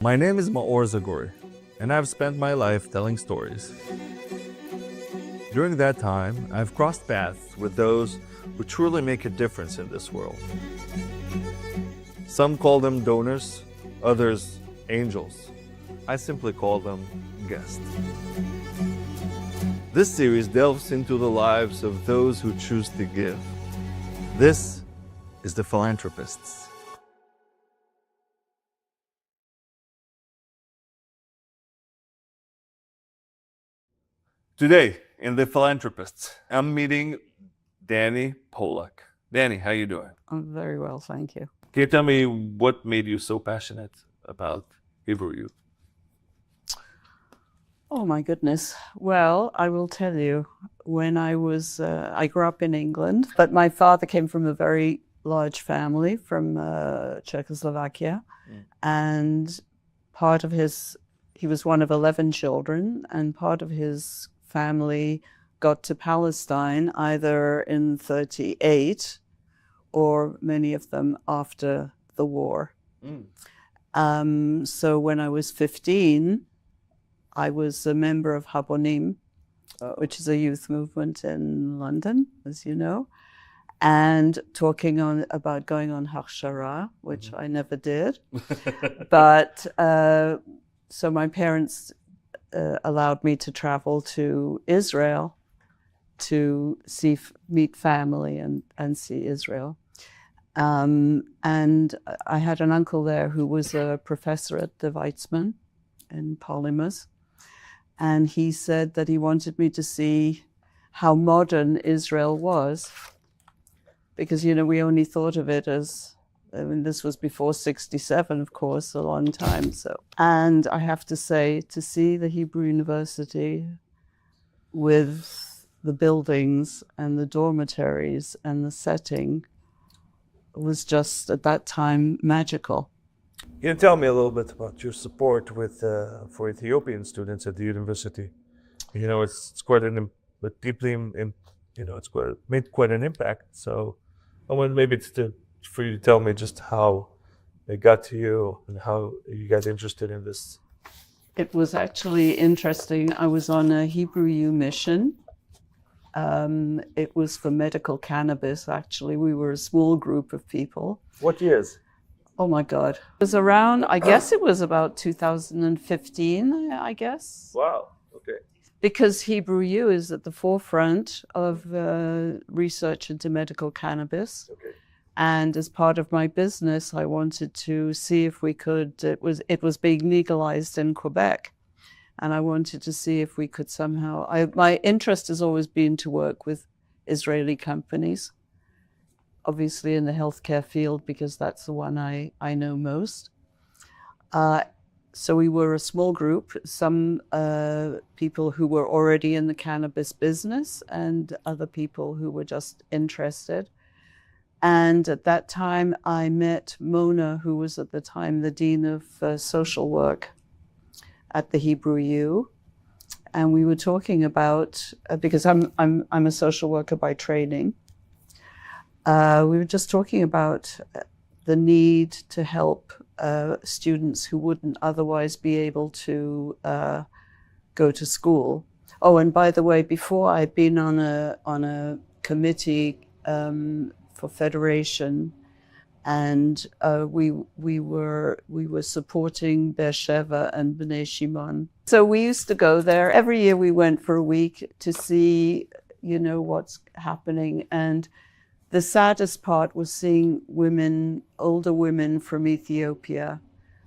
My name is Maor Zaguri, and I've spent my life telling stories. During that time, I've crossed paths with those who truly make a difference in this world. Some call them donors, others angels. I simply call them guests. This series delves into the lives of those who choose to give. This is the Philanthropists. Today, in the Philanthropists, I'm meeting Danielle Pollack. Danny, how you doing? I'm very well, thank you. Can you tell me what made you so passionate about Hebrew youth? Oh my goodness. Well, I will tell you, when I grew up in England, but my father came from a very large family from Czechoslovakia. And he was one of 11 children, and part of his family got to Palestine either in 1938 or many of them after the war. So when I was 15, I was a member of Habonim, which is a youth movement in London, as you know, and talking about going on Hachshara, which I never did. But so my parents allowed me to travel to Israel to meet family and see Israel. And I had an uncle there who was a professor at the Weizmann in polymers. And he said that he wanted me to see how modern Israel was. Because, you know, we only thought of it as, I mean, this was before 1967, of course, a long time. So, and I have to say, to see the Hebrew University with the buildings and the dormitories and the setting was just, at that time, magical. Can you tell me a little bit about your support for Ethiopian students at the university? You know, it's quite made quite an impact. So I want maybe for you to tell me just how it got to you and how you got interested in this. It was actually interesting. I was on a Hebrew U mission. It was for medical cannabis, actually. We were a small group of people. What years? Oh my God. It was around, I guess it was about 2015, I guess. Wow, okay. Because Hebrew U is at the forefront of research into medical cannabis. Okay. And as part of my business, I wanted to see if we could, it was being legalized in Quebec. And I wanted to see if we could somehow, my interest has always been to work with Israeli companies, obviously in the healthcare field, because that's the one I know most. So we were a small group, some people who were already in the cannabis business and other people who were just interested. And at that time, I met Mona, who was at the time the Dean of Social Work at the Hebrew U. And we were talking about, because I'm a social worker by training, we were just talking about the need to help students who wouldn't otherwise be able to go to school. Oh, and by the way, before I'd been on a committee for federation, and we were supporting Beersheba and Bnei Shimon. So we used to go there every year. We went for a week to see, you know, what's happening. And the saddest part was seeing older women from Ethiopia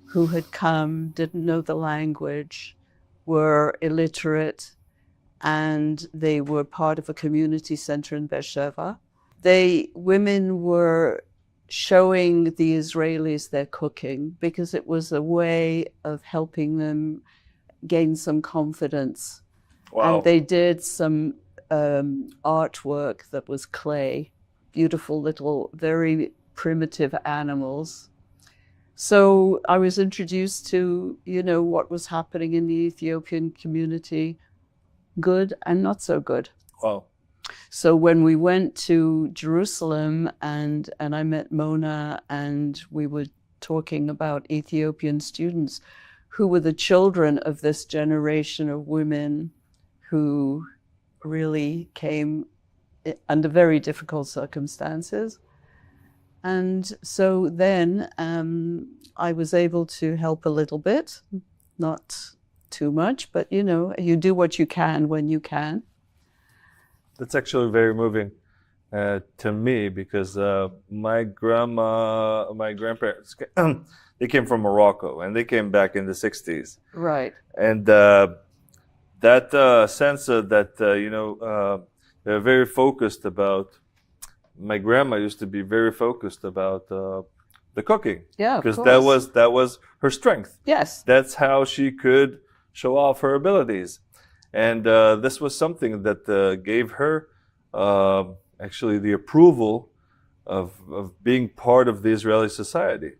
who had come, didn't know the language, were illiterate, and they were part of a community center in Beersheba. Women were showing the Israelis their cooking because it was a way of helping them gain some confidence. Wow. And they did some artwork that was clay. Beautiful little, very primitive animals. So I was introduced to, you know, what was happening in the Ethiopian community, good and not so good. Wow. So when we went to Jerusalem and I met Mona and we were talking about Ethiopian students, who were the children of this generation of women who really came under very difficult circumstances. And so then I was able to help a little bit, not too much, but you do what you can when you can. That's actually very moving to me, because my grandparents, they came from Morocco, and they came back in the 60s. Right. And that sense that, they're very focused about, my grandma used to be very focused about the cooking. Yeah, of because course. that was her strength. Yes. That's how she could show off her abilities. And this was something that gave her actually the approval of being part of the Israeli society.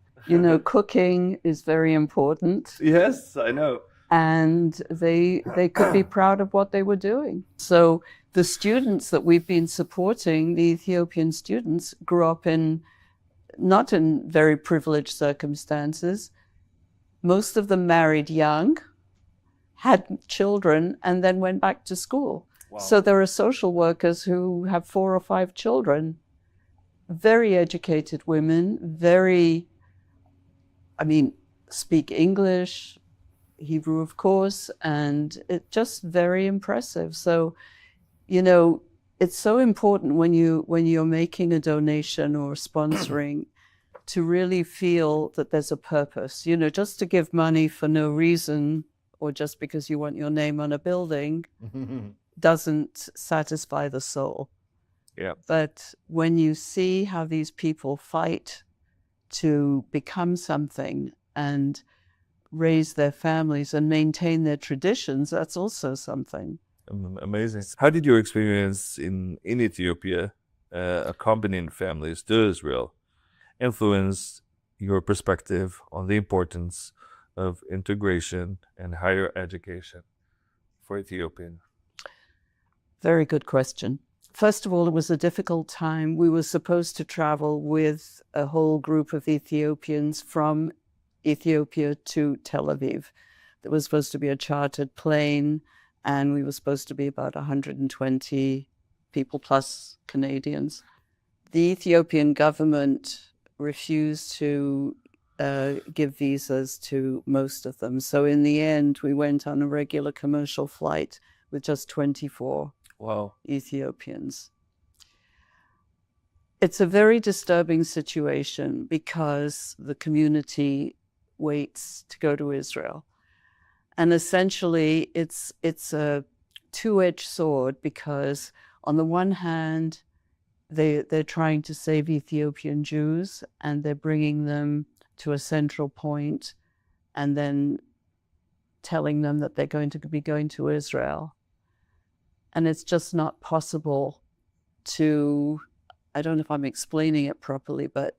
Cooking is very important. Yes, I know. And they could be proud of what they were doing. So the students that we've been supporting, the Ethiopian students, grew up not in very privileged circumstances. Most of them married young, had children, and then went back to school. Wow. So there are social workers who have 4 or 5 children, very educated women, speak English, Hebrew, of course, and it's just very impressive. So, it's so important when you're making a donation or sponsoring to really feel that there's a purpose. Just to give money for no reason or just because you want your name on a building doesn't satisfy the soul. Yeah. But when you see how these people fight to become something and raise their families and maintain their traditions, that's also something. Amazing. How did your experience in Ethiopia, accompanying families to Israel, influence your perspective on the importance of integration and higher education for Ethiopian? Very good question. First of all, it was a difficult time. We were supposed to travel with a whole group of Ethiopians from Ethiopia to Tel Aviv. There was supposed to be a chartered plane, and we were supposed to be about 120 people plus Canadians. The Ethiopian government refused to give visas to most of them. So in the end, we went on a regular commercial flight with just 24 Ethiopians. It's a very disturbing situation because the community waits to go to Israel. And essentially, it's a two-edged sword, because on the one hand, they're trying to save Ethiopian Jews, and they're bringing them to a central point and then telling them that they're going to be going to Israel. And it's just not possible to, I don't know if I'm explaining it properly, but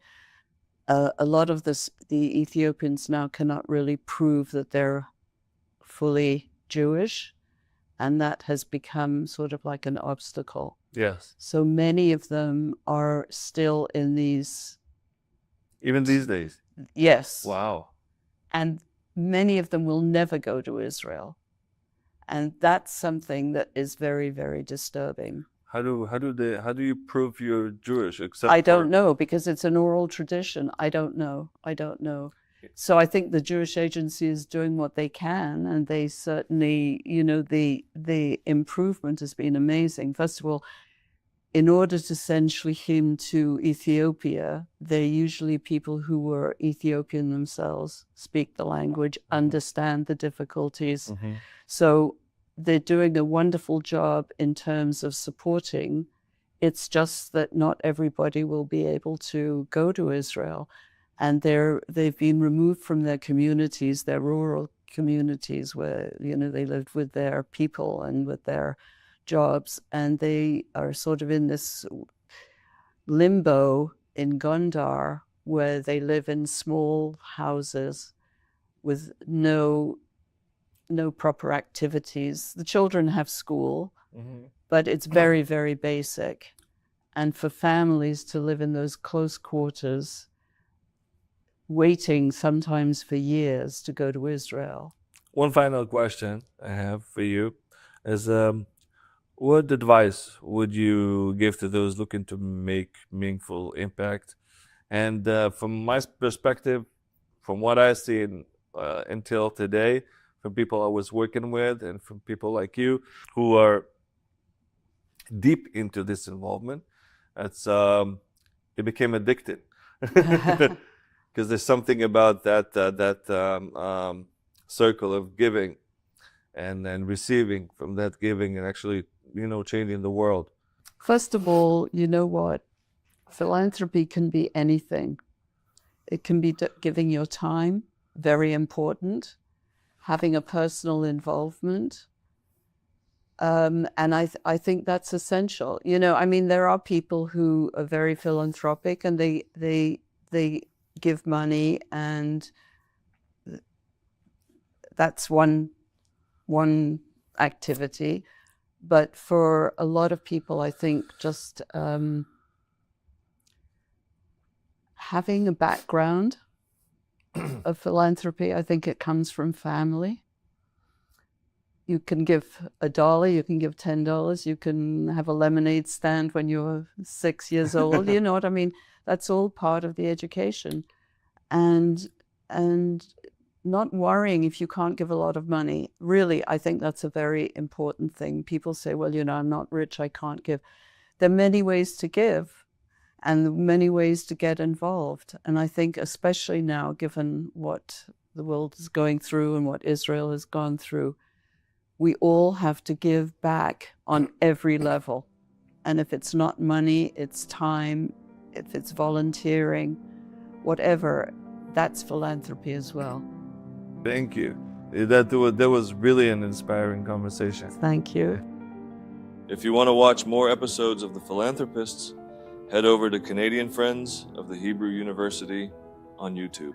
a lot of the Ethiopians now cannot really prove that they're fully Jewish, and that has become sort of like an obstacle. Yes. So many of them are still in these... Even these days? Yes. Wow. And many of them will never go to Israel. And that's something that is very, very disturbing. How do you prove you're Jewish? I don't know, because it's an oral tradition. I don't know. So I think the Jewish Agency is doing what they can, and they certainly, the improvement has been amazing. First of all, in order to send shlichim to Ethiopia, they're usually people who were Ethiopian themselves, speak the language, understand the difficulties. Mm-hmm. So they're doing a wonderful job in terms of supporting. It's just that not everybody will be able to go to Israel. And they've been removed from their communities, their rural communities where, they lived with their people and with their jobs. And they are sort of in this limbo in Gondar, where they live in small houses with no proper activities. The children have school, mm-hmm. but it's very, very basic. And for families to live in those close quarters, waiting sometimes for years to go to Israel. One final question I have for you is, what advice would you give to those looking to make meaningful impact? And from my perspective, from what I've seen until today, from people I was working with and from people like you who are deep into this involvement, it became addicted. Because there's something about that circle of giving and receiving from that giving and actually, changing the world. First of all, you know what? Philanthropy can be anything. It can be giving your time, very important, having a personal involvement. And I think that's essential. There are people who are very philanthropic and they give money, and that's one activity. But for a lot of people, I think just having a background of philanthropy, I think it comes from family. You can give $1, you can give $10, you can have a lemonade stand when you're 6 years old. You know what I mean? That's all part of the education. And not worrying if you can't give a lot of money. Really, I think that's a very important thing. People say, well, I'm not rich, I can't give. There are many ways to give and many ways to get involved. And I think especially now, given what the world is going through and what Israel has gone through, we all have to give back on every level. And if it's not money, it's time, if it's volunteering, whatever, that's philanthropy as well. Thank you. That was really an inspiring conversation. Thank you. If you want to watch more episodes of The Philanthropists, head over to Canadian Friends of the Hebrew University on YouTube.